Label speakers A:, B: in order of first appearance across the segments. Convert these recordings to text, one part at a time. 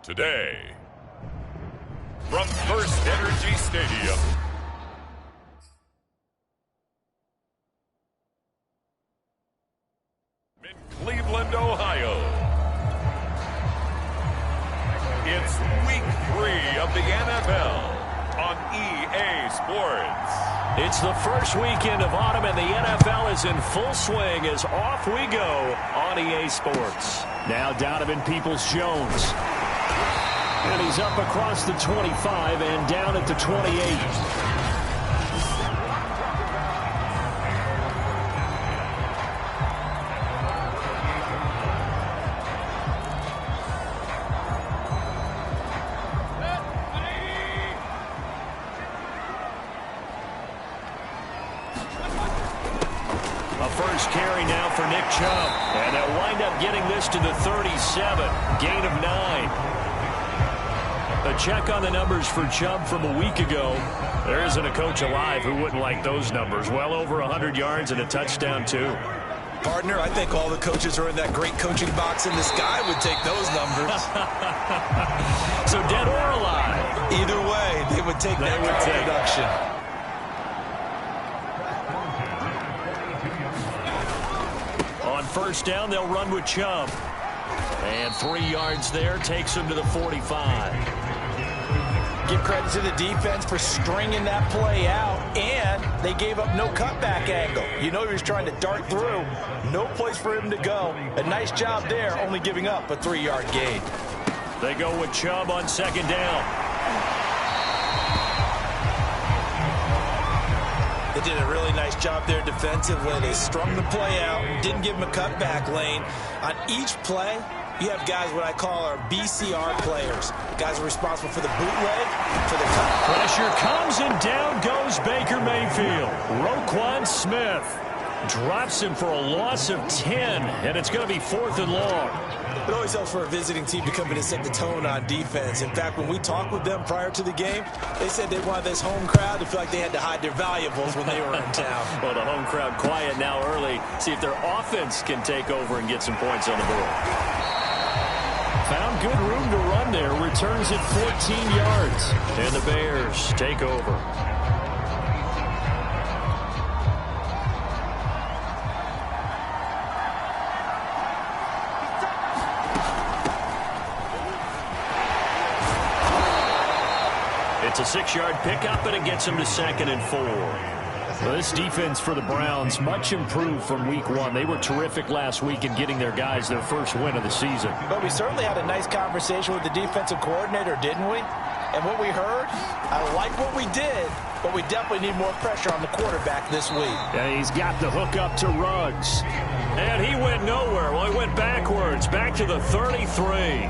A: Today, from First Energy Stadium, in Cleveland, Ohio, it's Week 3 of the NFL on EA Sports.
B: It's the first weekend of autumn, and the NFL is in full swing as off we go on EA Sports. Now Donovan Peoples-Jones. And he's up across the 25 and down at the 28. First carry now for Nick Chubb. And they'll wind up getting this to the 37. Gain of 9. A check on the numbers for Chubb from a week ago. There isn't a coach alive who wouldn't like those numbers. Well over 100 yards and a touchdown, too.
C: Partner, I think all the coaches who are in that great coaching box in the sky would take those numbers.
B: So dead or alive?
C: Either way, they would take that production.
B: On first down, they'll run with Chubb. And 3 yards there takes him to the 45.
D: Give credit to the defense for stringing that play out, and they gave up no cutback angle. You know he was trying to dart through. No place for him to go. A nice job there, only giving up a 3-yard gain.
B: They go with Chubb on second down.
D: They did a really nice job there defensively. They strung the play out, didn't give him a cutback lane. On each play, you have guys what I call our BCR players. Guys are responsible for the bootleg, for the cut.
B: Pressure comes and down goes Baker Mayfield. Roquan Smith drops him for a loss of 10, and it's going to be 4th and long.
D: It always helps for a visiting team to come in and set the tone on defense. In fact, when we talked with them prior to the game, they said they wanted this home crowd to feel like they had to hide their valuables when they were in town.
B: Well, the home crowd quiet now early. See if their offense can take over and get some points on the board. Found good room to run there. Returns it 14 yards. And the Bears take over. It's a 6-yard pickup, and it gets him to 2nd and 4. Well, this defense for the Browns, much improved from week 1. They were terrific last week in getting their guys their first win of the season.
D: But we certainly had a nice conversation with the defensive coordinator, didn't we? And what we heard, I like what we did, but we definitely need more pressure on the quarterback this week.
B: And he's got the hook up to Ruggs. And he went nowhere. Well, he went backwards, back to the 33.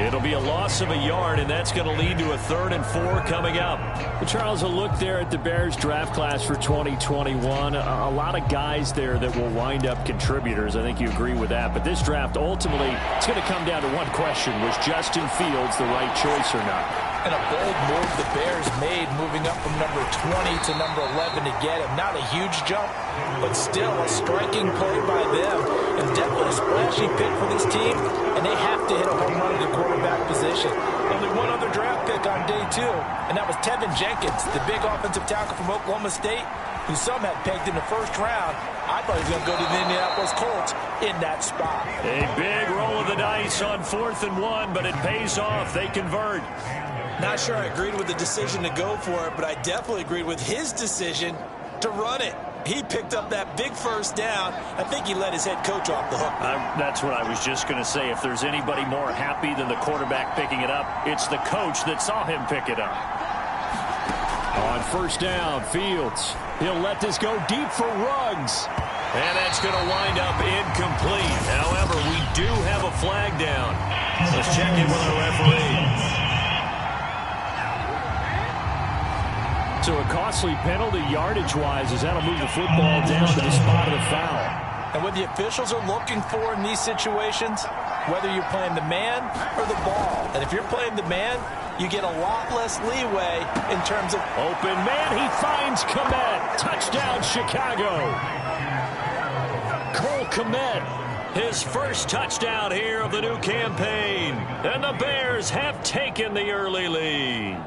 B: It'll be a loss of a yard, and that's going to lead to a 3rd and 4 coming up. Well, Charles, a look there at the Bears draft class for 2021. A lot of guys there that will wind up contributors. I think you agree with that. But this draft, ultimately, it's going to come down to one question. Was Justin Fields the right choice or not?
D: And a bold move the Bears made, moving up from number 20 to number 11 to get him. Not a huge jump, but still a striking play by them. And definitely a splashy pick for this team. And they have to hit a home run at the quarterback position. Only one other draft pick on day 2, and that was Tevin Jenkins, the big offensive tackle from Oklahoma State, who some had pegged in the first round. I thought he was going to go to the Indianapolis Colts in that spot.
B: A big roll of the dice on 4th and 1, but it pays off. They convert.
D: Not sure I agreed with the decision to go for it, but I definitely agreed with his decision to run it. He picked up that big first down. I think he let his head coach off the hook.
B: That's what I was just going to say. If there's anybody more happy than the quarterback picking it up, it's the coach that saw him pick it up. On first down, Fields. He'll let this go deep for Ruggs. And that's going to wind up incomplete. However, we do have a flag down. Let's check in with our referee. So a costly penalty yardage-wise as that'll move the football down to the spot of the foul.
D: And what the officials are looking for in these situations, whether you're playing the man or the ball. And if you're playing the man, you get a lot less leeway in terms of...
B: Open man, he finds Kmet. Touchdown, Chicago. Cole Kmet His first touchdown here of the new campaign. And the Bears have taken the early lead.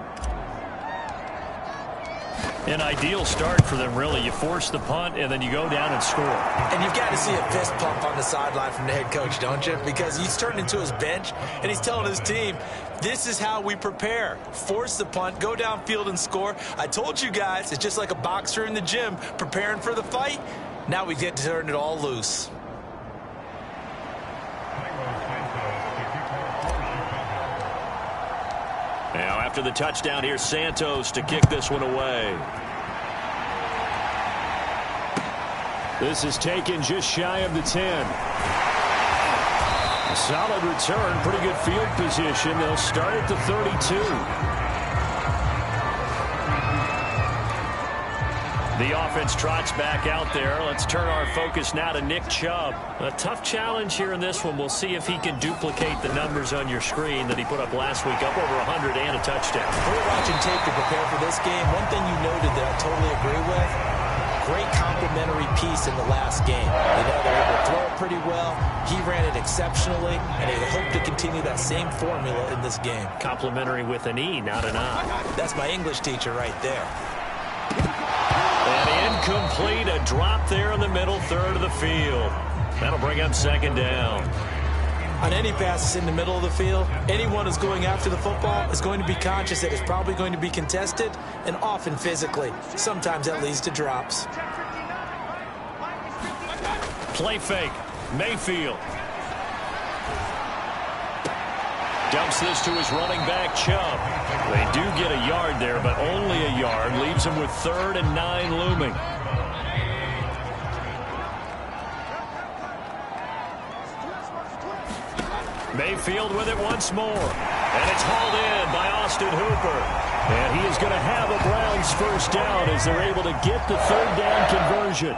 B: An ideal start for them, really. You force the punt, and then you go down and score.
D: And you've got to see a fist pump on the sideline from the head coach, don't you? Because he's turned into his bench, and he's telling his team, this is how we prepare. Force the punt, go downfield and score. I told you guys, it's just like a boxer in the gym preparing for the fight. Now we get to turn it all loose.
B: Now, after the touchdown, here's Santos to kick this one away. This is taken just shy of the 10. A solid return, pretty good field position. They'll start at the 32. The offense trots back out there. Let's turn our focus now to Nick Chubb. A tough challenge here in this one. We'll see if he can duplicate the numbers on your screen that he put up last week, up over 100 and a touchdown.
D: We're watching tape to prepare for this game. One thing you noted that I totally agree with, great complimentary piece in the last game. They know they're able to throw it pretty well. He ran it exceptionally, and they hope to continue that same formula in this game.
B: Complimentary with an E, not an I.
D: That's my English teacher right there.
B: And incomplete, a drop there in the middle third of the field. That'll bring up second down.
D: On any passes in the middle of the field, anyone who's going after the football is going to be conscious that it's probably going to be contested and often physically. Sometimes that leads to drops.
B: Play fake. Mayfield. Dumps this to his running back, Chubb. They do get a yard there, but only a yard. Leaves him with 3rd and 9 looming. Mayfield with it once more. And it's hauled in by Austin Hooper. And he is going to have a Browns first down as they're able to get the 3rd down conversion.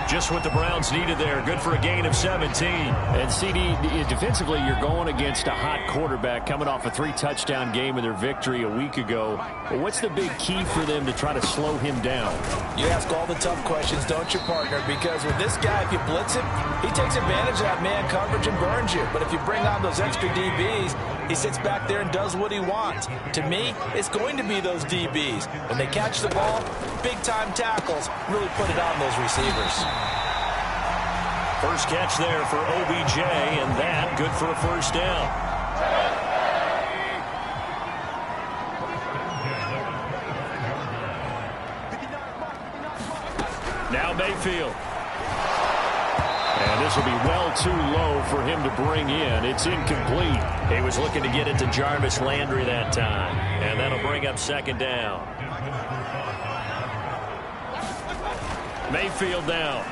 B: Just what the Browns needed there. Good for a gain of 17.
E: And CD, defensively, you're going against a hot quarterback coming off a 3-touchdown game in their victory a week ago. What's the big key for them to try to slow him down?
D: You ask all the tough questions, don't you, partner? Because with this guy, if you blitz him, he takes advantage of that man coverage and burns you. But if you bring on those extra DBs, he sits back there and does what he wants. To me, it's going to be those DBs. When they catch the ball, big-time tackles really put it on those receivers.
B: First catch there for OBJ, and that good for a first down. Now Mayfield. And this will be well too low for him to bring in. It's incomplete. He was looking to get it to Jarvis Landry that time. And that'll bring up second down. Mayfield down.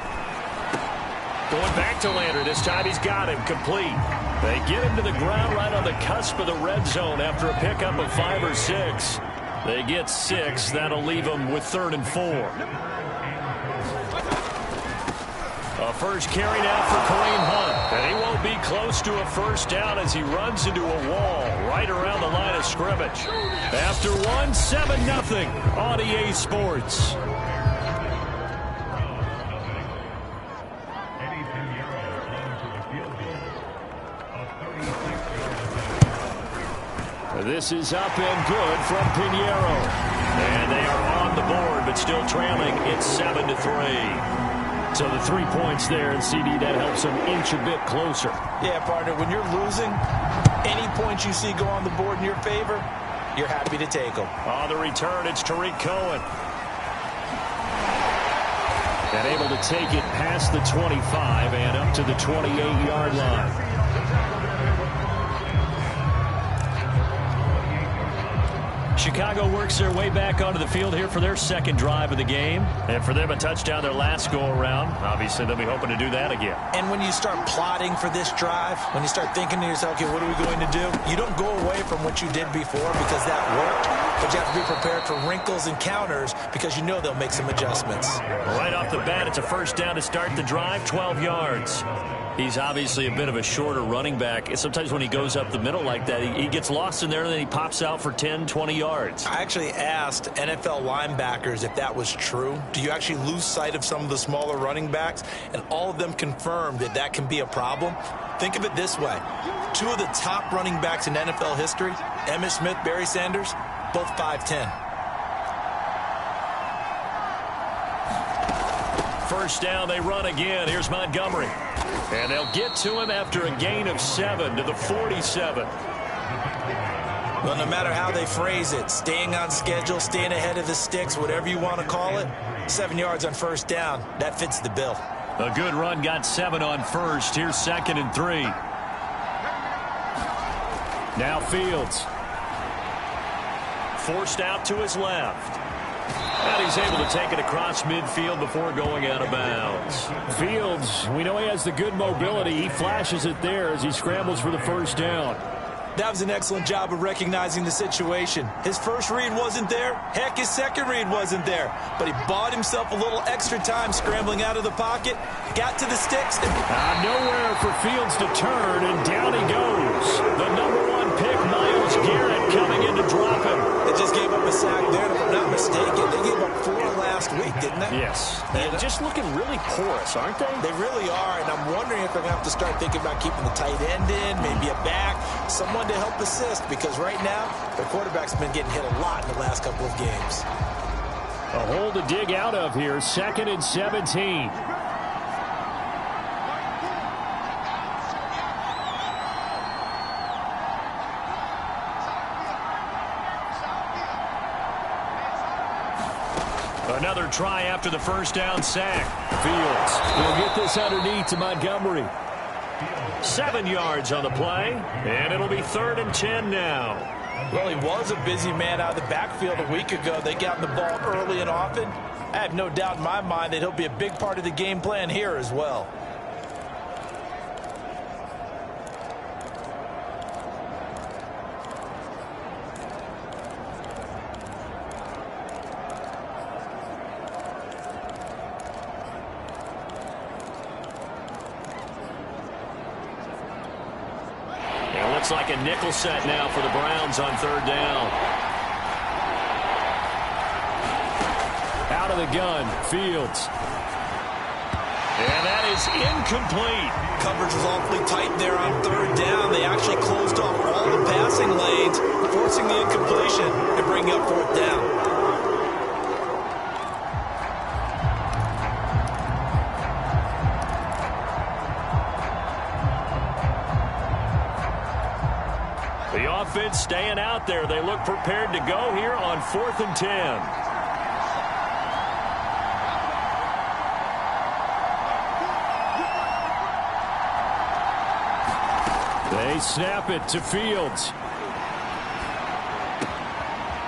B: Going back to Landry. This time he's got him complete. They get him to the ground right on the cusp of the red zone after a pickup of 5 or 6. They get 6. That'll leave them with 3rd and 4. A first carry now for Kareem Hunt. And he won't be close to a first down as he runs into a wall right around the line of scrimmage. After 1, 7-0 on EA Sports. This is up and good from Pinheiro. And they are on the board, but still trailing. It's 7-3. So the 3 points there, and CD, that helps them inch a bit closer.
D: Yeah, partner, when you're losing, any points you see go on the board in your favor, you're happy to take them.
B: On the return, it's Tariq Cohen. And able to take it past the 25 and up to the 28-yard line. Chicago works their way back onto the field here for their second drive of the game. And for them, a touchdown their last go-around. Obviously, they'll be hoping to do that again.
D: And when you start plotting for this drive, when you start thinking to yourself, okay, what are we going to do? You don't go away from what you did before because that worked. But you have to be prepared for wrinkles and counters because you know they'll make some adjustments.
B: Right off the bat, it's a first down to start the drive, 12 yards. He's obviously a bit of a shorter running back. And sometimes when he goes up the middle like that, he gets lost in there, and then he pops out for 10, 20 yards.
D: I actually asked NFL linebackers if that was true. Do you actually lose sight of some of the smaller running backs? And all of them confirmed that that can be a problem. Think of it this way. 2 of the top running backs in NFL history, Emmitt Smith, Barry Sanders, both 5'10".
B: First down, they run again. Here's Montgomery. And they'll get to him after a gain of 7 to the 47.
D: Well, no matter how they phrase it, staying on schedule, staying ahead of the sticks, whatever you want to call it, 7 yards on first down, that fits the bill.
B: A good run got 7 on first. Here's 2nd and 3. Now Fields. Forced out to his left. And he's able to take it across midfield before going out of bounds.
E: Fields, we know he has the good mobility. He flashes it there as he scrambles for the first down.
D: That was an excellent job of recognizing the situation. His first read wasn't there. Heck, his second read wasn't there. But he bought himself a little extra time scrambling out of the pocket, got to the sticks, and
E: nowhere for Fields to turn, and down he goes. The #1 pick, Myles Garrett, coming in to drop him.
D: They just gave up a sack there, if I'm not mistaken. They gave up 4 last week, didn't they?
B: Yes. And just looking really porous, aren't they?
D: They really are, and I'm wondering if they're going to have to start thinking about keeping the tight end in, maybe a back, someone to help assist, because right now, their quarterback's been getting hit a lot in the last couple of games.
E: A hole to dig out of here, 2nd and 17.
B: Another try after the first down sack.
E: Fields will get this underneath to Montgomery.
B: 7 yards on the play, and it'll be 3rd and 10 now.
D: Well, he was a busy man out of the backfield a week ago. They got the ball early and often. I have no doubt in my mind that he'll be a big part of the game plan here as well.
B: Looks like a nickel set now for the Browns on 3rd down.
E: Out of the gun, Fields.
B: And that is incomplete.
D: Coverage was awfully tight there on 3rd down. They actually closed off all the passing lanes, forcing the incompletion and bringing up 4th down.
B: The offense staying out there. They look prepared to go here on 4th and 10.
E: They snap it to Fields.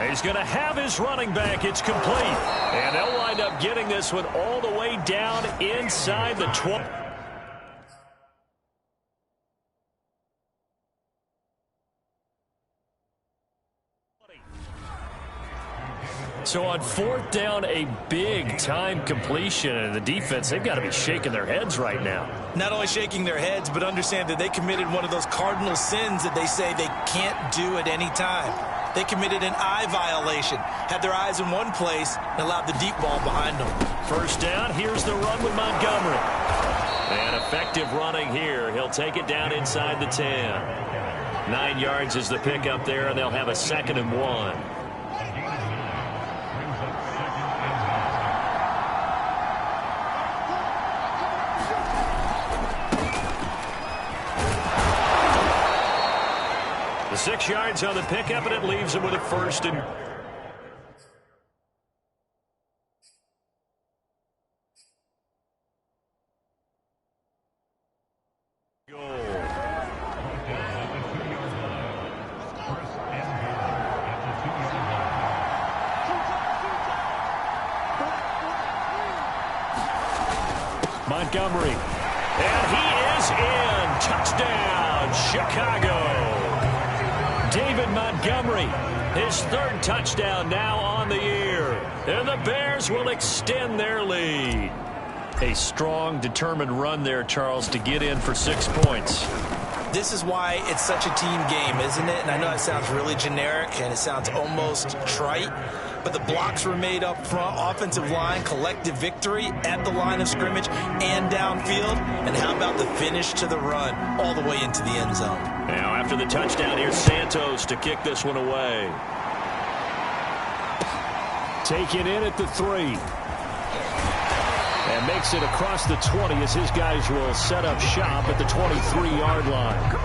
B: He's going to have his running back. It's complete. And they'll wind up getting this one all the way down inside the 20. So on 4th down, a big-time completion, and the defense, they've got to be shaking their heads right now.
D: Not only shaking their heads, but understand that they committed one of those cardinal sins that they say they can't do at any time. They committed an eye violation, had their eyes in one place, and allowed the deep ball behind them.
B: First down, here's the run with Montgomery. And effective running here. He'll take it down inside the 10. 9 yards is the pickup there, and they'll have a 2nd and 1. The 6 yards on the pickup, and it leaves him with a 1st and goal.
E: Montgomery.
B: And he is in. Touchdown, Chicago. David Montgomery, his 3rd touchdown now on the year. And the Bears will extend their lead. A strong, determined run there, Charles, to get in for 6 points.
D: This is why it's such a team game, isn't it? And I know it sounds really generic and it sounds almost trite, but the blocks were made up front, offensive line, collective victory at the line of scrimmage and downfield. And how about the finish to the run all the way into the end zone?
B: Now, after the touchdown, here's Santos to kick this one away. Taken in at the 3. And makes it across the 20 as his guys will set up shop at the 23-yard line.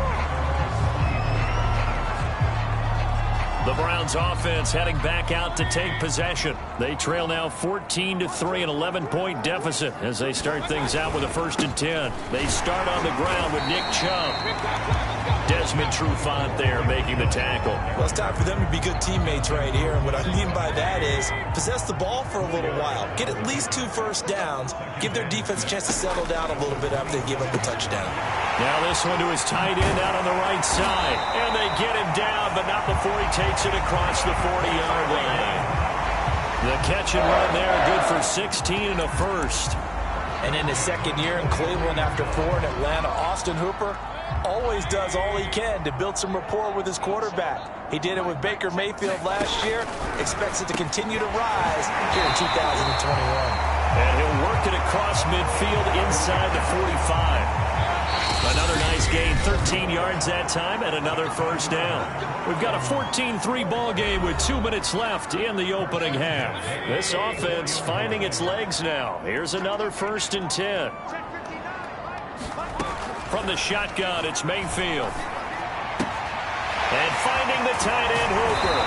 B: The Browns offense heading back out to take possession. They trail now 14-3, an 11-point deficit as they start things out with a 1st and 10. They start on the ground with Nick Chubb. Desmond Trufant there making the tackle.
D: Well, it's time for them to be good teammates right here. And what I mean by that is possess the ball for a little while. Get at least 2 first downs. Give their defense a chance to settle down a little bit after they give up a touchdown.
B: Now this one to his tight end out on the right side. And they get him down, but not before he takes it across the 40-yard line. The catch and run there, good for 16 and a 1st.
D: And in his 2nd year in Cleveland after 4 in Atlanta, Austin Hooper always does all he can to build some rapport with his quarterback. He did it with Baker Mayfield last year. Expects it to continue to rise here in 2021.
B: And he'll work it across midfield inside the 45. Another nice gain, 13 yards that time, and another 1st down. We've got a 14-3 ball game with 2 minutes left in the opening half. This offense finding its legs now. Here's another 1st and 10. From the shotgun, it's Mayfield. And finding the tight end, Hooper.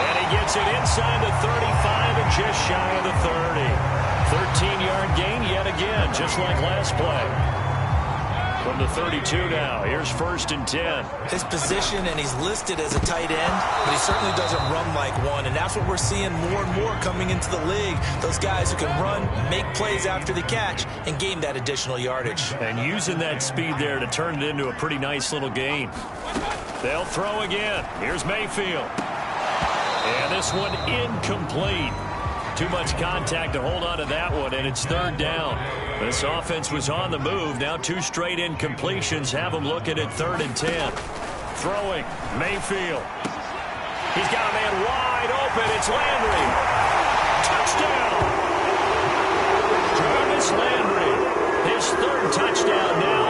B: And he gets it inside the 35 and just shy of the 30. 13-yard gain yet again, just like last play. From the 32 now, here's 1st and 10.
D: His position, and he's listed as a tight end, but he certainly doesn't run like one, and that's what we're seeing more and more coming into the league. Those guys who can run, make plays after the catch, and gain that additional yardage.
B: And using that speed there to turn it into a pretty nice little gain. They'll throw again. Here's Mayfield. And this one incomplete. Too much contact to hold on to that one, and it's 3rd down. This offense was on the move. Now 2 straight incompletions have them looking at 3rd and 10. Throwing, Mayfield. He's got a man wide open. It's Landry. Touchdown! Jarvis Landry. His 3rd touchdown now.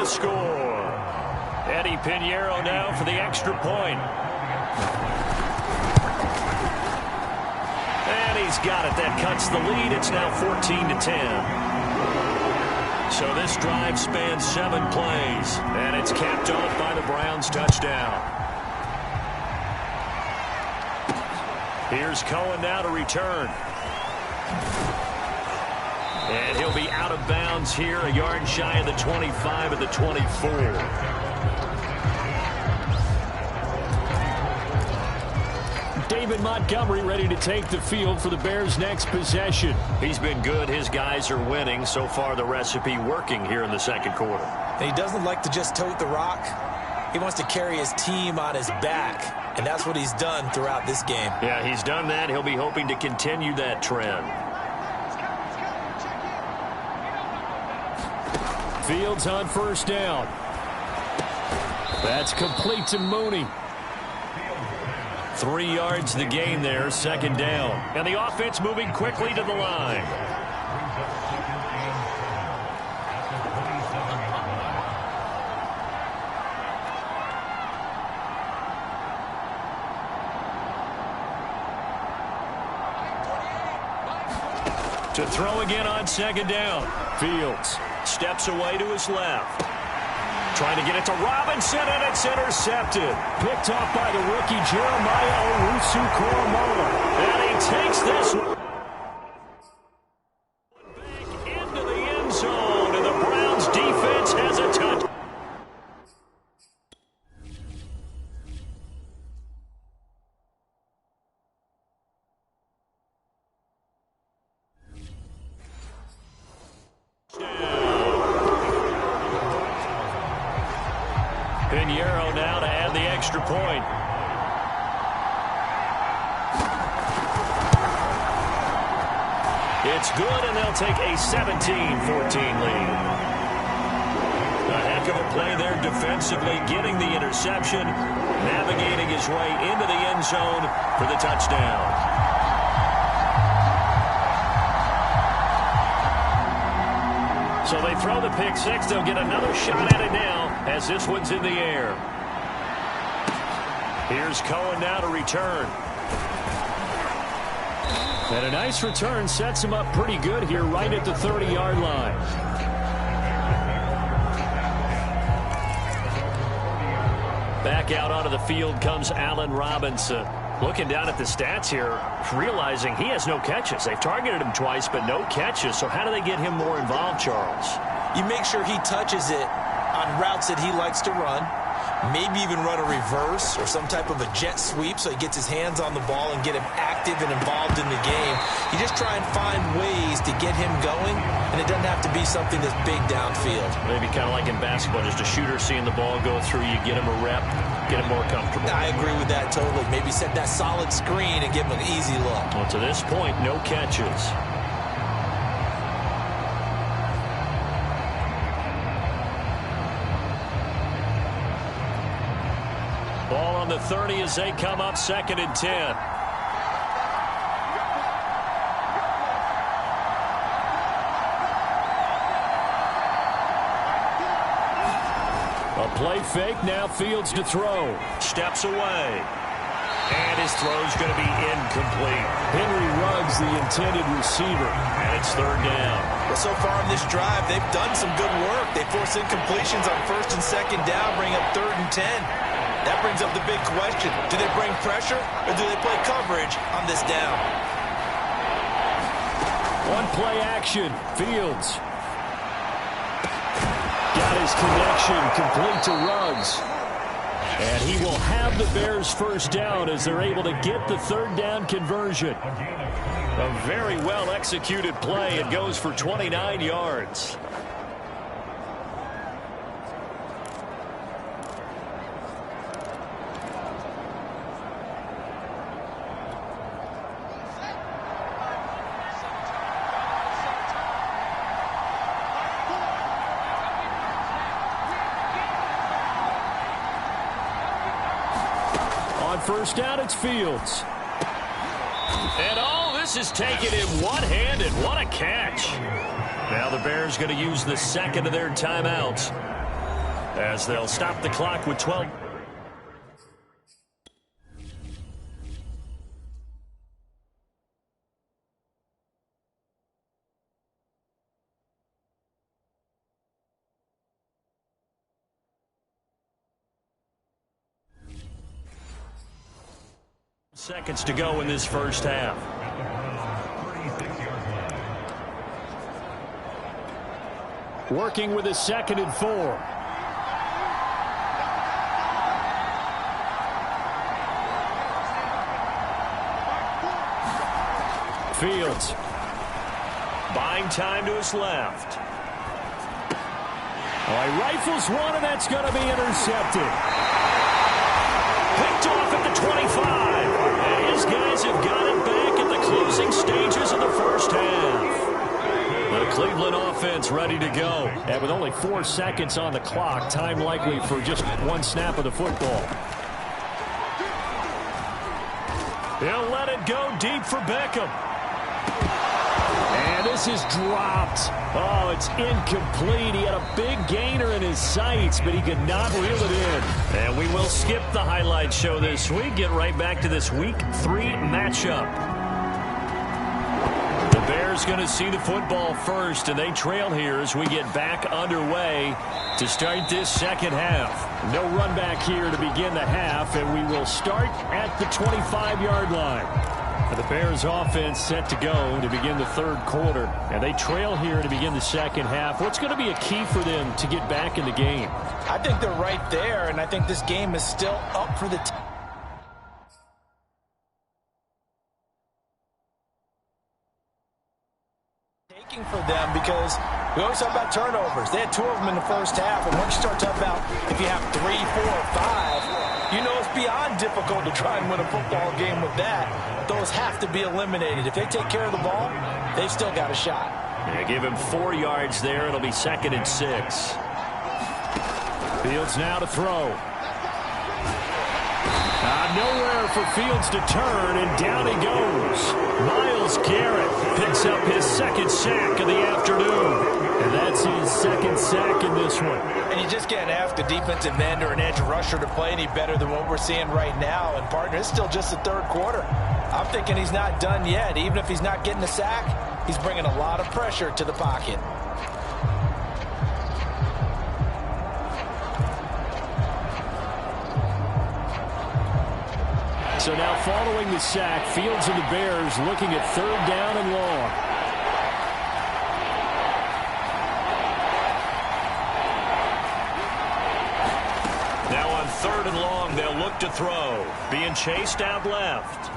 B: Score. Eddie Pinheiro now for the extra point. And he's got it. That cuts the lead. It's now 14-10. So this drive spans 7 plays. And it's capped off by the Browns touchdown. Here's Cohen now to return. And he'll be out of bounds here, a yard shy of the 25 at the 24. David Montgomery ready to take the field for the Bears' next possession. He's been good. His guys are winning. So far, the recipe working here in the 2nd quarter.
D: And he doesn't like to just tote the rock. He wants to carry his team on his back, and that's what he's done throughout this game.
B: Yeah, he's done that. He'll be hoping to continue that trend. Fields on 1st down. That's complete to Mooney. 3 yards the gain there, 2nd down. And the offense moving quickly to the line. To throw again on 2nd down. Fields steps away to his left. Trying to get it to Robinson, and it's intercepted. Picked off by the rookie Jeremiah Owusu-Koramoah. And he takes this one back into the end zone, and the Browns defense has a touch. Piñeiro now to add the extra point. It's good, and they'll take a 17-14 lead. A heck of a play there defensively, getting the interception, navigating his way into the end zone for the touchdown. So they throw the pick six. They'll get another shot at it now as this one's in the air. Here's Cohen now to return. And a nice return sets him up pretty good here right at the 30-yard line. Back out onto the field comes Allen Robinson. Looking down at the stats here, realizing he has no catches. They've targeted him twice, but no catches. So how do they get him more involved, Charles?
D: You make sure he touches it on routes that he likes to run. Maybe even run a reverse or some type of a jet sweep so he gets his hands on the ball and get him active and involved in the game. You just try and find ways to get him going, and it doesn't have to be something that's big downfield.
B: Maybe kind of like in basketball, just a shooter seeing the ball go through, you get him a rep, get him more comfortable.
D: I agree with that totally. Maybe set that solid screen and give him an easy look.
B: Well, to this point, no catches. Ball on the 30 as they come up 2nd and 10. A play fake, now Fields to throw. Steps away. And his throw's going to be incomplete. Henry Ruggs, the intended receiver. And it's 3rd down.
D: Well, so far in this drive, they've done some good work. They force incompletions on 1st and 2nd down, bring up 3rd and 10. That brings up the big question. Do they bring pressure or do they play coverage on this down?
B: One play action. Fields. Got his connection complete to Ruggs. And he will have the Bears 1st down as they're able to get the 3rd down conversion. A very well executed play. It goes for 29 yards. On 1st down, it's Fields. And this is taking him one-handed. What a catch. Now the Bears going to use the 2nd of their timeouts as they'll stop the clock with 12. Seconds to go in this 1st half. Working with a 2nd and 4. Fields. Buying time to his left. He rifles one, and that's going to be intercepted. Picked off at the 25. And his guys have got it back at the closing stages of the 1st half. The Cleveland offense ready to go. And with only 4 seconds on the clock, time likely for just one snap of the football. He'll let it go deep for Beckham. And this is dropped. Oh, it's incomplete. He had a big gainer in his sights, but he could not reel it in. And we will skip the highlight show this week. Get right back to this Week 3 matchup. The Bears going to see the football first, and they trail here as we get back underway to start this 2nd half. No run back here to begin the half, and we will start at the 25-yard line. The Bears offense set to go to begin the 3rd quarter, and they trail here to begin the 2nd half. What's going to be a key for them to get back in the game?
D: I think they're right there, and I think this game is still up for the For them, because we always talk about turnovers. They had 2 of them in the first half, and once you start talking about if you have 3, 4, or 5, you know it's beyond difficult to try and win a football game with that. Those have to be eliminated. If they take care of the ball, they've still got a shot.
B: Yeah, give him 4 yards there. It'll be 2nd and 6. Fields now to throw. Nowhere for Fields to turn, and down he goes. Myles Garrett picks up his 2nd sack of the afternoon. And that's his 2nd sack in this one.
D: And you just can't ask a defensive end or an edge rusher to play any better than what we're seeing right now. And, partner, it's still just the 3rd quarter. I'm thinking he's not done yet. Even if he's not getting a sack, he's bringing a lot of pressure to the pocket.
B: So now following the sack, Fields and the Bears looking at 3rd down and long. Now on 3rd and long, they'll look to throw. Being chased out left.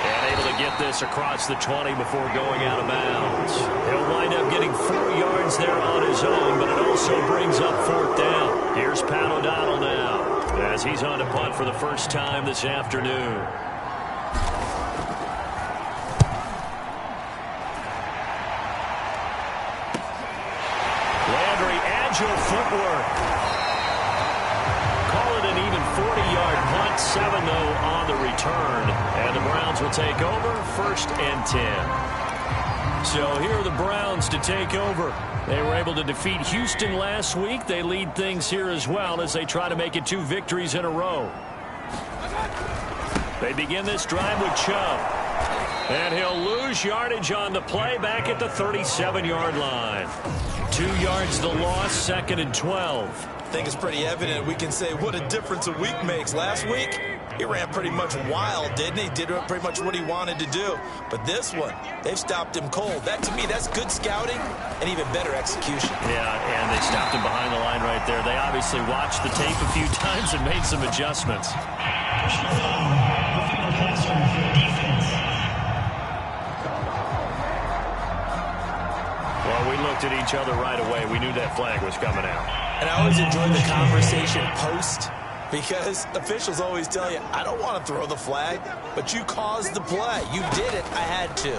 B: And able to get this across the 20 before going out of bounds. He'll wind up getting 4 yards there on his own, but it also brings up 4th down. Here's Pat O'Donnell now, as he's on to punt for the first time this afternoon. Landry, agile footwork. Call it an even 40-yard punt, 7-0 on the return. And the Browns will take over, 1st and 10. So here are the Browns to take over. They were able to defeat Houston last week. They lead things here as well as they try to make it 2 victories in a row. They begin this drive with Chubb. And he'll lose yardage on the play back at the 37-yard line. 2 yards the loss, 2nd and 12.
C: I think it's pretty evident we can say what a difference a week makes. Last week, he ran pretty much wild, didn't he? Did pretty much what he wanted to do. But this one, they've stopped him cold. That, to me, that's good scouting and even better execution.
B: Yeah, and they stopped him behind the line right there. They obviously watched the tape a few times and made some adjustments. Well, we looked at each other right away. We knew that flag was coming out.
C: And I always enjoy the conversation post, because officials always tell you, I don't want to throw the flag, but you caused the play. You did it. I had to.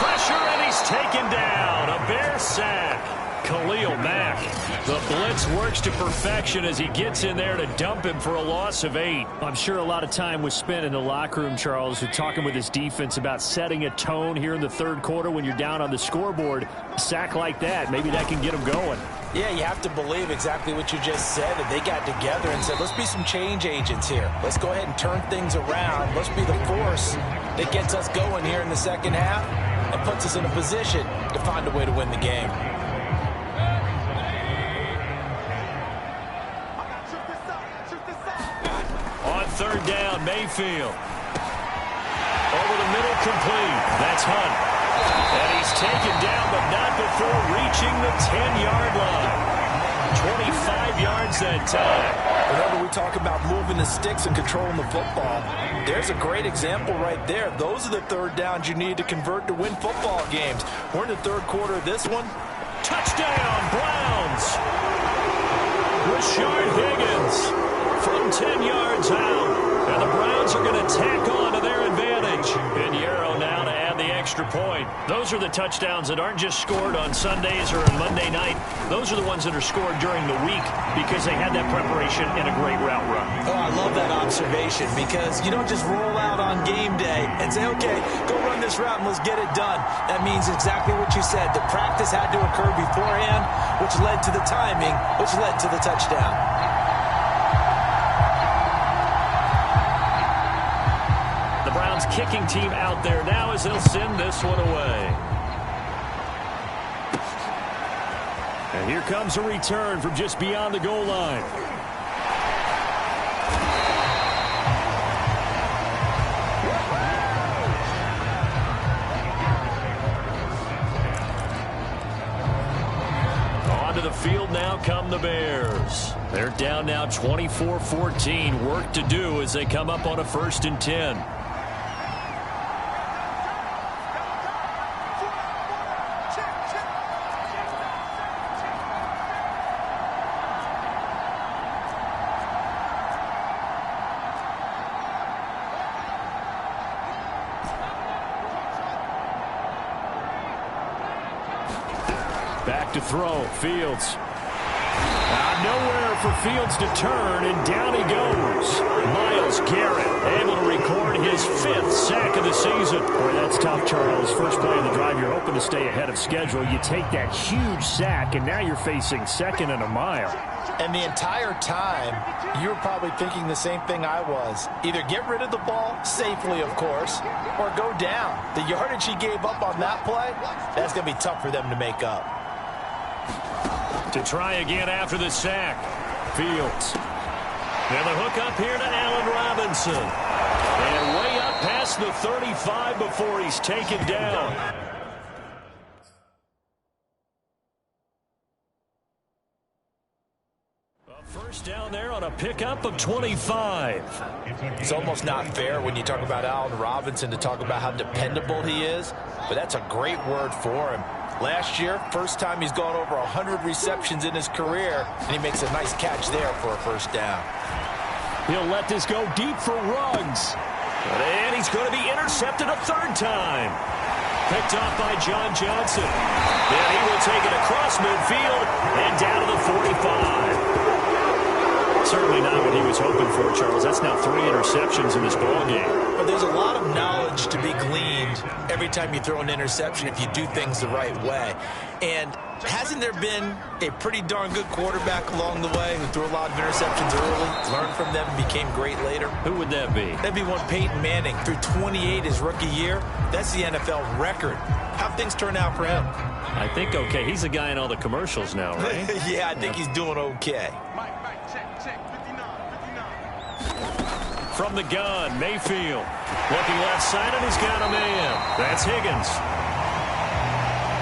B: Pressure, and he's taken down. A Bear sack. Khalil Mack. The blitz works to perfection as he gets in there to dump him for a loss of 8. I'm sure a lot of time was spent in the locker room, Charles, talking with his defense about setting a tone here in the 3rd quarter when you're down on the scoreboard. A sack like that, maybe that can get them going.
D: Yeah, you have to believe exactly what you just said, that they got together and said, let's be some change agents here. Let's go ahead and turn things around. Let's be the force that gets us going here in the 2nd half and puts us in a position to find a way to win the game.
B: On 3rd down, Mayfield. Over the middle, complete. That's Hunt. And he's taken down, but not before reaching the 10-yard line. 25 yards that time.
D: Whenever we talk about moving the sticks and controlling the football, there's a great example right there. Those are the 3rd downs you need to convert to win football games. We're in the 3rd quarter of this one.
B: Touchdown, Browns. Rashard Higgins from 10 yards out. And the Browns are going to tack on to their advantage. Pinheiro now to add the extra point. Those are the touchdowns that aren't just scored on Sundays or on Monday night. Those are the ones that are scored during the week because they had that preparation and a great route run.
C: Oh, I love that observation, because you don't just roll out on game day and say, okay, go run this route and let's get it done. That means exactly what you said. The practice had to occur beforehand, which led to the timing, which led to the touchdown.
B: Browns kicking team out there now as they'll send this one away. And here comes a return from just beyond the goal line. Onto the field now come the Bears. They're down now 24-14. Work to do as they come up on a 1st and 10. to throw. Fields. Nowhere for Fields to turn, and down he goes. Myles Garrett able to record his 5th sack of the season. Boy, that's tough, Charles. First play of the drive, you're hoping to stay ahead of schedule. You take that huge sack, and now you're facing 2nd and a mile.
D: And the entire time, you were probably thinking the same thing I was. Either get rid of the ball, safely of course, or go down. The yardage he gave up on that play, that's going to be tough for them to make up.
B: To try again after the sack. Fields. And the hook up here to Allen Robinson. And way up past the 35 before he's taken down. First down there on a pickup of 25.
D: It's almost not fair when you talk about Allen Robinson to talk about how dependable he is, but that's a great word for him. Last year, first time he's gone over 100 receptions in his career, and he makes a nice catch there for a first down.
B: He'll let this go deep for Ruggs. And he's going to be intercepted a 3rd time. Picked off by John Johnson. And he will take it across midfield and down to the 45. Certainly not what he was hoping for, Charles. That's now 3 interceptions in this ballgame.
D: But there's a lot of knowledge to be gleaned every time you throw an interception if you do things the right way. And hasn't there been a pretty darn good quarterback along the way who threw a lot of interceptions early, learned from them, and became great later?
B: Who would that be?
D: That'd be one Peyton Manning. Threw 28 his rookie year. That's the NFL record. How'd things turn out for him?
B: I think okay. He's the guy in all the commercials now, right?
D: Yeah, I think he's doing okay.
B: From the gun, Mayfield. Looking left side, and he's got a man. That's Higgins.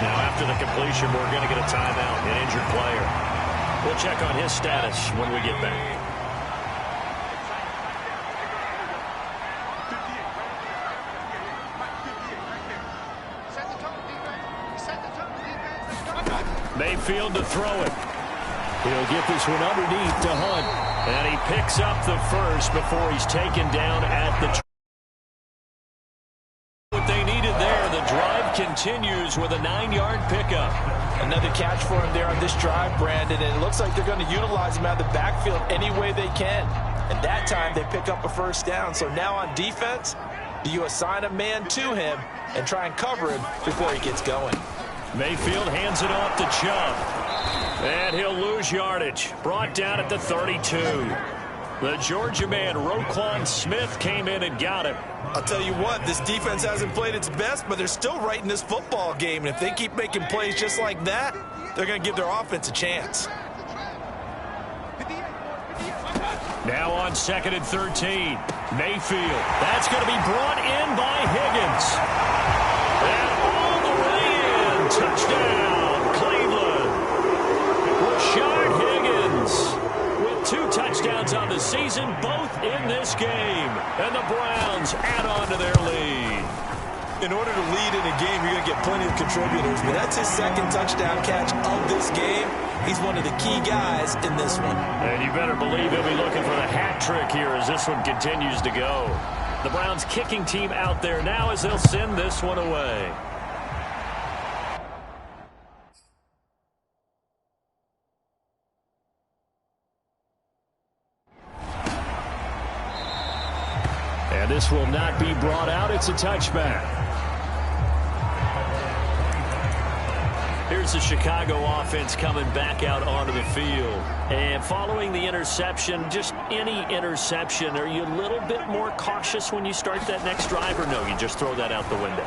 B: Now, after the completion, we're going to get a timeout, an injured player. We'll check on his status when we get back. Mayfield to throw it. He'll get this one underneath to Hunt. And he picks up the first before he's taken down at the... What they needed there, the drive continues with a 9-yard pickup.
D: Another catch for him there on this drive, Brandon, and it looks like they're going to utilize him out of the backfield any way they can. And that time they pick up a first down. So now on defense, do you assign a man to him and try and cover him before he gets going?
B: Mayfield hands it off to Chubb. And he'll lose yardage. Brought down at the 32. The Georgia man, Roquan Smith, came in and got him.
D: I'll tell you what, this defense hasn't played its best, but they're still right in this football game. And if they keep making plays just like that, they're going to give their offense a chance.
B: Now on 2nd and 13. Mayfield. That's going to be brought in by Higgins. And all the way in. Touchdown, Cleveland. Rashard Higgins with 2 touchdowns on the season, both in this game. And the Browns add on to their lead.
D: In order to lead in a game, you're going to get plenty of contributors. But that's his 2nd touchdown catch of this game. He's one of the key guys in this one.
B: And you better believe he'll be looking for the hat trick here as this one continues to go. The Browns kicking team out there now as they'll send this one away. And this will not be brought out. It's a touchback. Here's the Chicago offense coming back out onto the field. And following the interception, just any interception, are you a little bit more cautious when you start that next drive, or no, you just throw that out the window?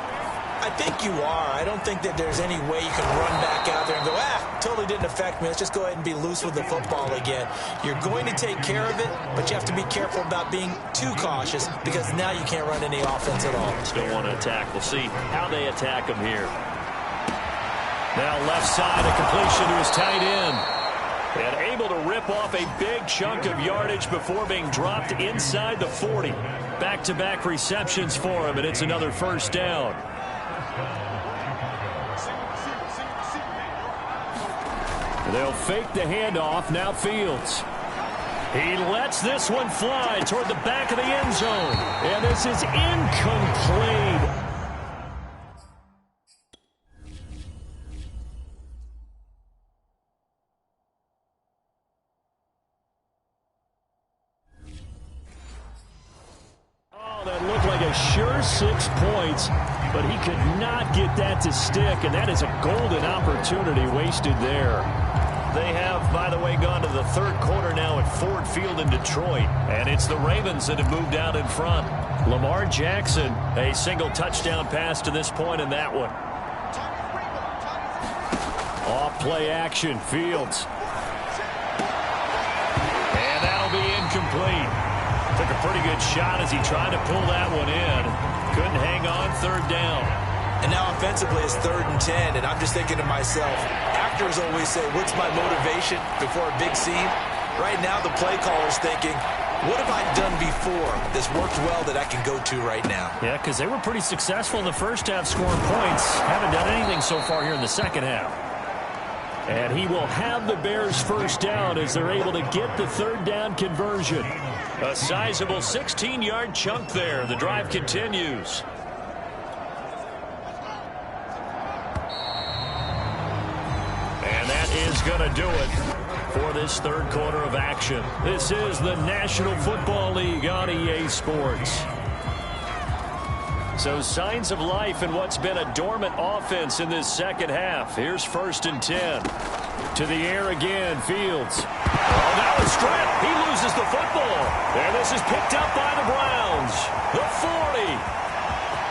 D: I think you are. I don't think that there's any way you can run back out there and go, totally didn't affect me. Let's just go ahead and be loose with the football again. You're going to take care of it, but you have to be careful about being too cautious because now you can't run any offense at all.
B: Still want to attack. We'll see how they attack them here. Now left side, a completion to his tight end. And able to rip off a big chunk of yardage before being dropped inside the 40. Back-to-back receptions for him, and it's another first down. They'll fake the handoff. Now Fields. He lets this one fly toward the back of the end zone. And this is incomplete. looked like a sure 6 points, but he could not get that to stick, and that is a golden opportunity wasted there. They have, by the way, gone to the third quarter now at Ford Field in Detroit, and it's the Ravens that have moved out in front. Lamar Jackson, a single touchdown pass to this point in that one. Off play action, Fields. And that'll be incomplete. Took a pretty good shot as he tried to pull that one in. Couldn't hang on, third down.
C: And now offensively it's 3rd and 10, and I'm just thinking to myself, actors always say, what's my motivation before a big scene? Right now the play caller's thinking, what have I done before that's worked well that I can go to right now?
B: Yeah, because they were pretty successful in the first half scoring points. Haven't done anything so far here in the second half. And he will have the Bears first down as they're able to get the third down conversion. A sizable 16-yard chunk there. The drive continues. And that is going to do it for this third quarter of action. This is the National Football League on EA Sports. So signs of life in what's been a dormant offense in this second half. Here's 1st and 10. To the air again, Fields. Oh, now a strip. He loses the football. And this is picked up by the Browns. The 40.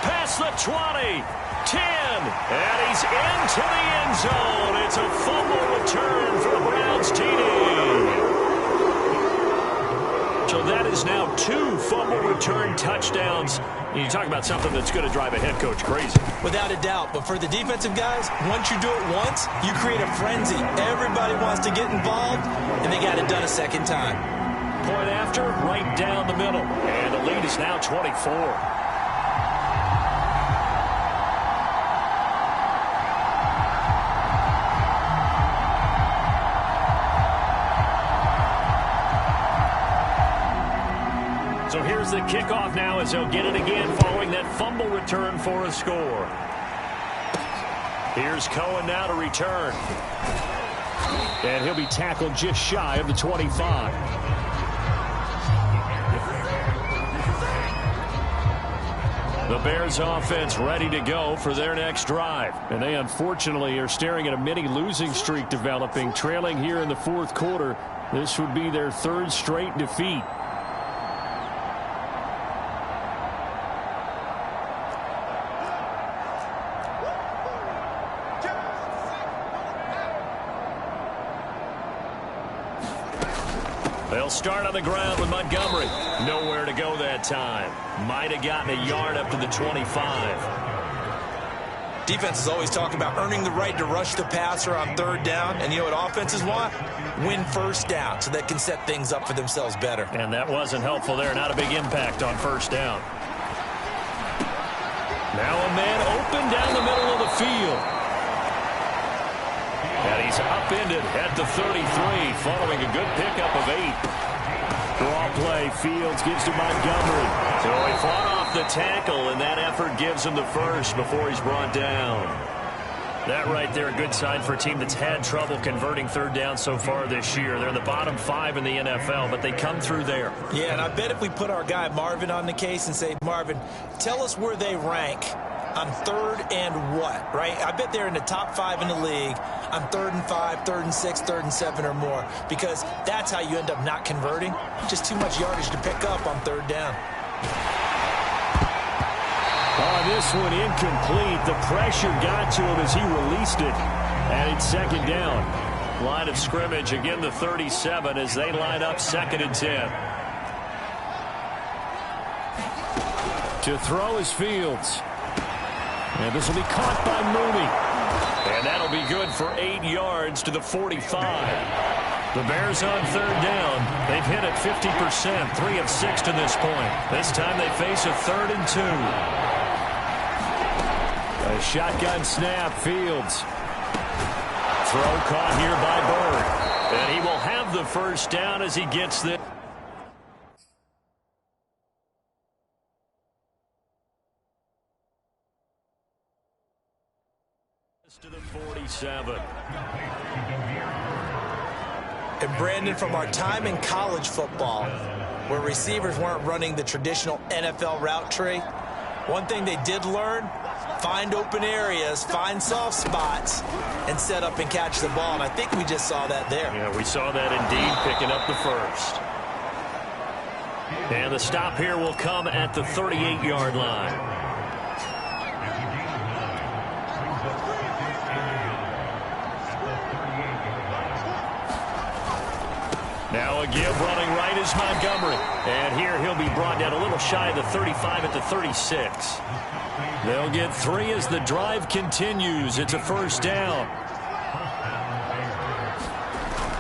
B: Past the 20. 10. And he's into the end zone. It's a fumble return for the Browns TD. So that is now 2 fumble return touchdowns. You talk about something that's going to drive a head coach crazy.
C: Without a doubt. But for the defensive guys, once you do it once, you create a frenzy. Everybody wants to get involved, and they got it done a second time.
B: Point after, right down the middle. And the lead is now 24. So here's the kickoff now as they'll get it again following that fumble return for a score. Here's Cohen now to return. And he'll be tackled just shy of the 25. The Bears offense ready to go for their next drive. And they unfortunately are staring at a mini losing streak developing, trailing here in the fourth quarter. This would be their 3rd straight defeat. They'll start on the ground with Montgomery. Nowhere to go that time. Might have gotten a yard up to the 25.
C: Defense is always talking about earning the right to rush the passer on 3rd down. And you know what offenses want? Win first down so they can set things up for themselves better.
B: And that wasn't helpful there. Not a big impact on 1st down. Now a man open down the middle of the field. And he's upended at the 33 following a good pickup of 8. Draw play. Fields gives to Montgomery. So he fought off the tackle, and that effort gives him the first before he's brought down. That right there, a good sign for a team that's had trouble converting 3rd down so far this year. They're in the bottom 5 in the NFL, but they come through there.
C: Yeah, and I bet if we put our guy Marvin on the case and say, Marvin, tell us where they rank on 3rd and what, right? I bet they're in the top 5 in the league on 3rd and 5, 3rd and 6, 3rd and 7 or more, because that's how you end up not converting. Just too much yardage to pick up on 3rd down.
B: Oh, this one incomplete. The pressure got to him as he released it. And it's 2nd down. Line of scrimmage, again the 37 as they line up 2nd and 10. To throw is Fields. And this will be caught by Mooney. And that'll be good for 8 yards to the 45. The Bears on 3rd down. They've hit it 50%, 3 of 6 to this point. This time they face a 3rd and 2. A shotgun snap, Fields. Throw caught here by Bird. And he will have the first down as he gets this. To the 47.
C: And Brandon, from our time in college football, where receivers weren't running the traditional NFL route tree. One thing they did learn, find open areas, find soft spots, and set up and catch the ball. And I think we just saw that there.
B: Yeah, we saw that indeed, picking up the first. And the stop here will come at the 38-yard line. Now a give running right is Montgomery. And here he'll be brought down a little shy of the 35 at the 36. They'll get 3 as the drive continues. It's a first down.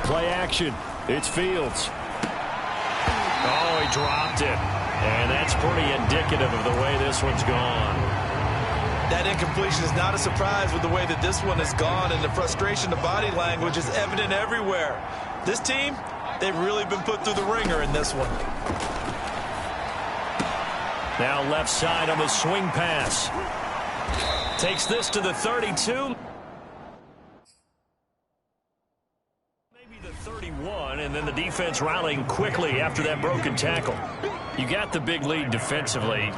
B: Play action. It's Fields. Oh, he dropped it. And that's pretty indicative of the way this one's gone.
C: That incompletion is not a surprise with the way that this one has gone, and the frustration, the body language is evident everywhere. This team, they've really been put through the ringer in this one.
B: Now left side on the swing pass. Takes this to the 32. Maybe the 31, and then the defense rallying quickly after that broken tackle. You got the big lead defensively.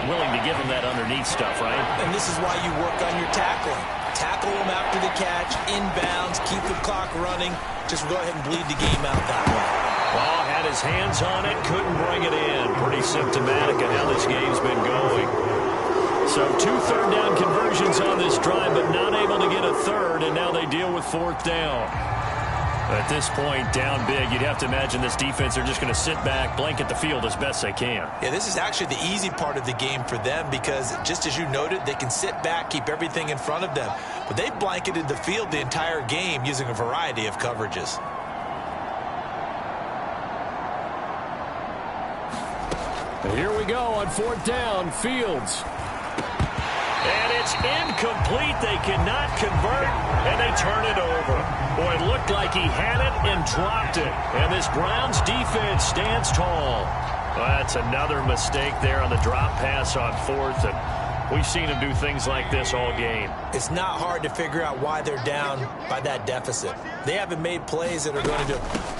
B: Willing to give them that underneath stuff, right?
C: And this is why you work on your tackling. Tackle them after the catch, inbounds, keep the clock running. Just go ahead and bleed the game out that way.
B: Ball had his hands on it, couldn't bring it in. Pretty symptomatic of how this game's been going. So 2 third-down conversions on this drive, but not able to get a third, and now they deal with 4th down. At this point, down big, you'd have to imagine this defense are just going to sit back, blanket the field as best they can.
C: Yeah, this is actually the easy part of the game for them because, just as you noted, they can sit back, keep everything in front of them. But they blanketed the field the entire game using a variety of coverages.
B: And here we go on 4th down, Fields. And it's incomplete. They cannot convert, and they turn it over. Boy, it looked like he had it and dropped it. And this Browns defense stands tall. Well, that's another mistake there on the drop pass on 4th, and we've seen him do things like this all game.
C: It's not hard to figure out why they're down by that deficit. They haven't made plays that are going to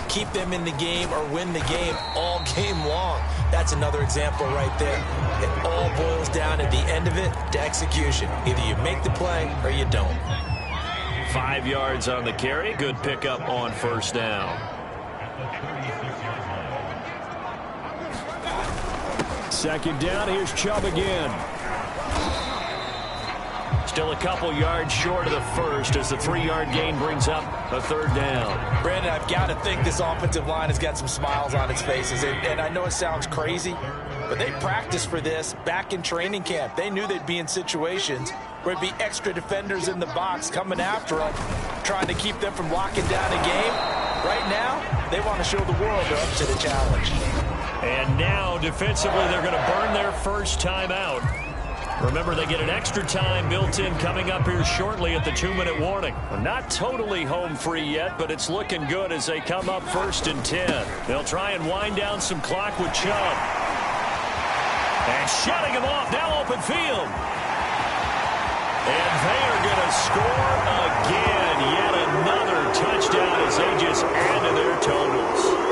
C: keep them in the game or win the game all game long. That's another example right there. It all boils down at the end of it to execution. Either you make the play or you don't.
B: 5 yards on the carry. Good pickup on 1st down. Second down. Here's Chubb again. Still a couple yards short of the first as the 3-yard gain brings up a 3rd down.
C: Brandon, I've got to think this offensive line has got some smiles on its faces. And I know it sounds crazy, but they practiced for this back in training camp. They knew they'd be in situations where it'd be extra defenders in the box coming after them, trying to keep them from locking down a game. Right now, they want to show the world they're up to the challenge.
B: And now, defensively, they're going to burn their first time out. Remember, they get an extra time built in coming up here shortly at the 2-minute warning. Not totally home free yet, but it's looking good as they come up 1st and 10. They'll try and wind down some clock with Chubb. And shutting him off, now open field. And they are going to score again. Yet another touchdown as they just add to their totals.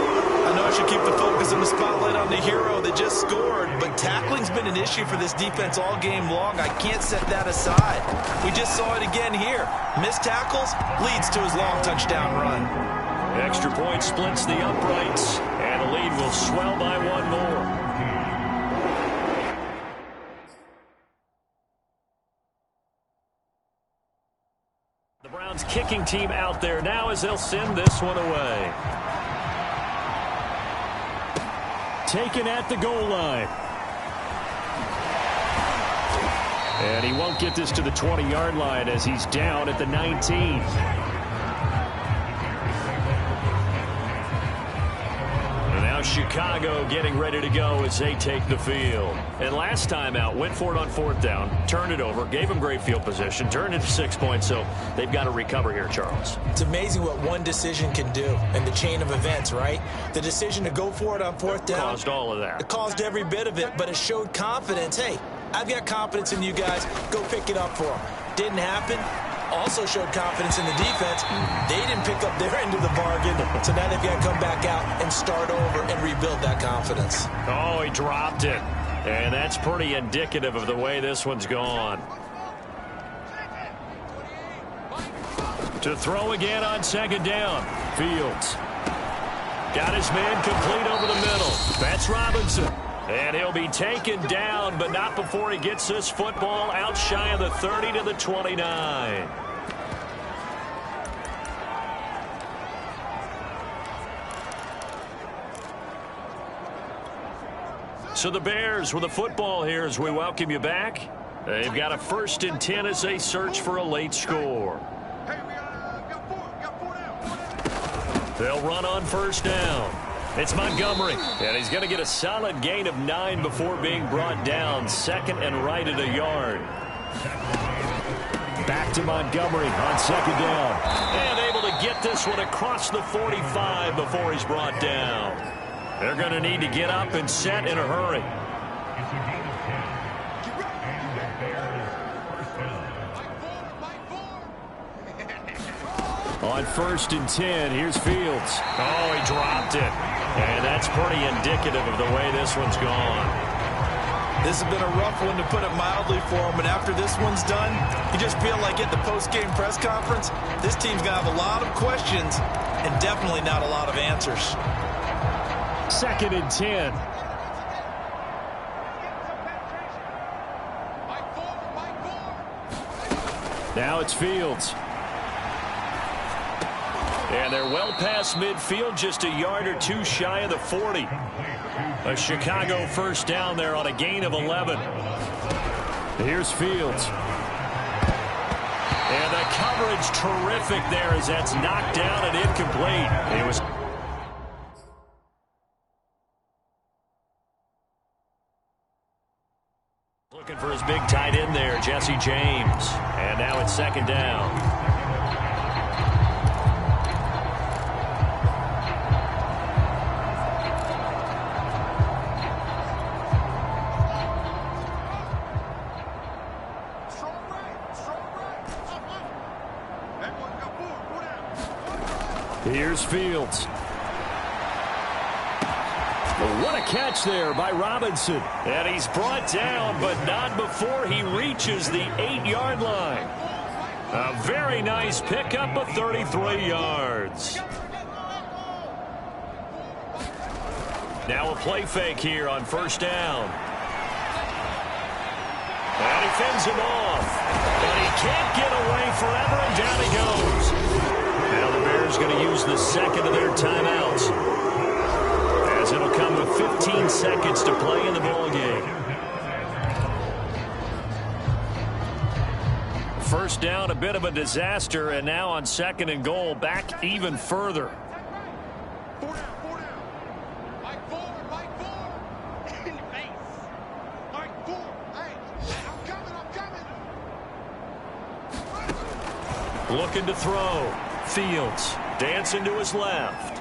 C: I know I should keep the focus and the spotlight on the hero that just scored, but tackling's been an issue for this defense all game long. I can't set that aside. We just saw it again here. Missed tackles leads to his long touchdown run.
B: Extra point splits the uprights, and the lead will swell by 1 more. The Browns kicking team out there now as they'll send this one away. Taken at the goal line. And he won't get this to the 20-yard line as he's down at the 19. Chicago getting ready to go as they take the field. And last time out, went for it on 4th down, turned it over, gave them great field position, turned it to 6 points, so they've got to recover here, Charles.
C: It's amazing what one decision can do in the chain of events, right? The decision to go for it on 4th down
B: caused all of that.
C: It caused every bit of it, but it showed confidence. Hey, I've got confidence in you guys. Go pick it up for them. Didn't happen. also showed confidence in the defense. They didn't pick up their end of the bargain, so now they've got to come back out and start over and rebuild that confidence.
B: Oh, he dropped it. And that's pretty indicative of the way this one's gone. To throw again on second down. Fields. Got his man complete over the middle. That's Robinson. And he'll be taken down, but not before he gets this football out shy of the 30 to the 29. So the Bears with the football here as we welcome you back. They've got a 1st and 10 as they search for a late score. They'll run on 1st down. It's Montgomery, and he's going to get a solid gain of 9 before being brought down. 2nd and right at a yard. Back to Montgomery on 2nd down. And able to get this one across the 45 before he's brought down. They're going to need to get up and set in a hurry. On 1st and 10, here's Fields. Oh, he dropped it. And that's pretty indicative of the way this one's gone.
C: This has been a rough one, to put it mildly, for him, but after this one's done, you just feel like at the post-game press conference, this team's going to have a lot of questions and definitely not a lot of answers.
B: 2nd and 10. Now it's Fields. And they're well past midfield, just a yard or two shy of the 40. A Chicago 1st down there on a gain of 11. Here's Fields. And the coverage terrific there as that's knocked down and incomplete. It was looking for his big tight end there, Jesse James. And now it's 2nd down. Here's Fields. What a catch there by Robinson. And he's brought down, but not before he reaches the 8-yard line. A very nice pickup of 33 yards. Now a play fake here on 1st down. And he fends him off. But he can't get away forever, and down he goes. Now the Bears going to use the 2nd of their timeouts, as it'll come with 15 seconds to play in the ball game. 1st down, a bit of a disaster, and now on 2nd and goal, back even further. Looking to throw. Fields dancing to his left.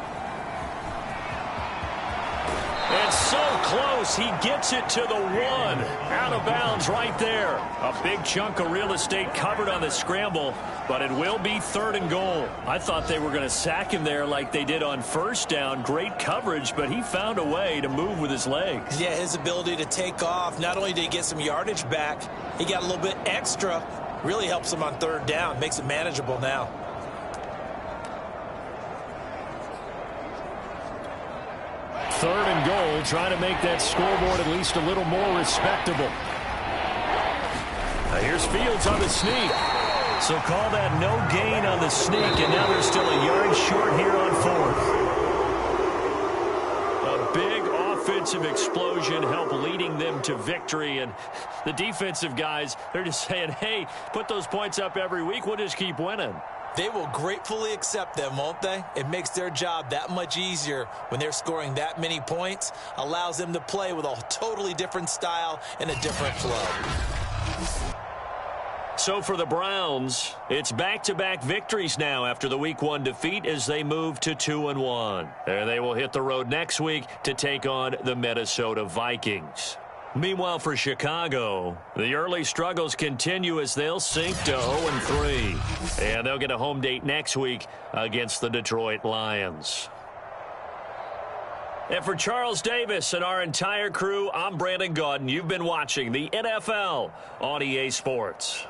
B: And so close, he gets it to the 1. Out of bounds right there. A big chunk of real estate covered on the scramble, but it will be 3rd and goal. I thought they were going to sack him there like they did on 1st down. Great coverage, but he found a way to move with his legs.
C: Yeah, his ability to take off, not only did he get some yardage back, he got a little bit extra. Really helps him on 3rd down, makes it manageable now.
B: Third and goal, trying to make that scoreboard at least a little more respectable. Now here's Fields on the sneak. So call that no gain on the sneak, and now they're still a yard short here on 4th. A big offensive explosion helped leading them to victory, and the defensive guys, they're just saying, hey, put those points up every week, we'll just keep winning.
C: They will gratefully accept them, won't they? It makes their job that much easier when they're scoring that many points. Allows them to play with a totally different style and a different flow.
B: So for the Browns, it's back-to-back victories now after the Week 1 defeat as they move to 2-1. And they will hit the road next week to take on the Minnesota Vikings. Meanwhile, for Chicago, the early struggles continue as they'll sink to 0-3. And they'll get a home date next week against the Detroit Lions. And for Charles Davis and our entire crew, I'm Brandon Gaudin. You've been watching the NFL on EA Sports.